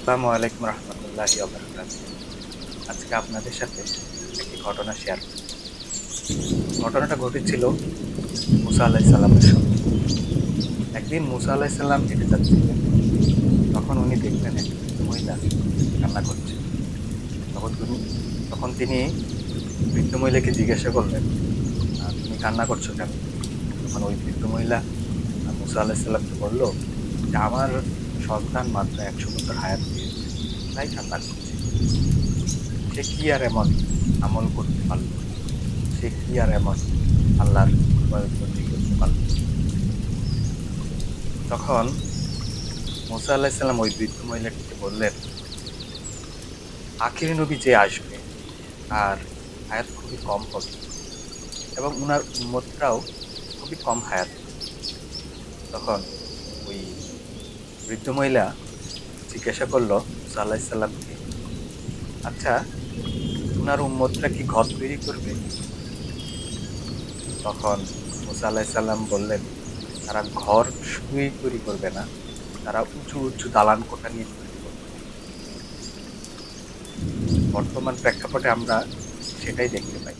আসসালামু আলাইকুম রহমতুল্লাহি ওয়া বারাকাতুহু। আজকে আপনাদের সাথে একটি ঘটনা শেয়ার করব। ঘটনাটা ঘটেছিল মুসা আলাইহিস সালামের সঙ্গে। একদিন মুসা আলাইহিস সালাম হেঁটে যাচ্ছিলেন। তখন উনি দেখলেন এক বৃদ্ধ মহিলা কান্না করছে। তখন তিনি তখন তিনি বৃদ্ধ মহিলাকে জিজ্ঞাসা করলেন, "তুমি কান্না করছো কেন?" তখন ওই বৃদ্ধ মহিলা মুসা আলাইহিস সালামকে বলল যে, "আমার সন্তান মাত্র ১০০ বছর হায়াত পেয়েছে, তাই কান্না করছি। সে কি আর এমন আমল করতে পারল? সে কি আর এমন আল্লাহর ইবাদত বন্দেগী করতে পারল?" তখন মুসা আলাইহিস সালাম ওই বৃদ্ধ মহিলাটিকে বললেন, "আখিরি নবী যে আসবে তার হায়াত খুবই কম হবে এবং উনার উম্মতরাও খুবই কম হায়াত পাবে।" তখন ওই বৃদ্ধ মহিলা জিজ্ঞাসা করল মুসা আলাইহিস সালামকে, "আচ্ছা, উনার উম্মতরা কি ঘর তৈরি করবে?" তখন মুসা আলাইহিস সালাম বললেন, "তারা ঘর শুধুই তৈরি করবে না, তারা উঁচু উঁচু দালান কোঠা নিয়ে তৈরি করবে।" বর্তমান প্রেক্ষাপটে আমরা সেটাই দেখতে পাই।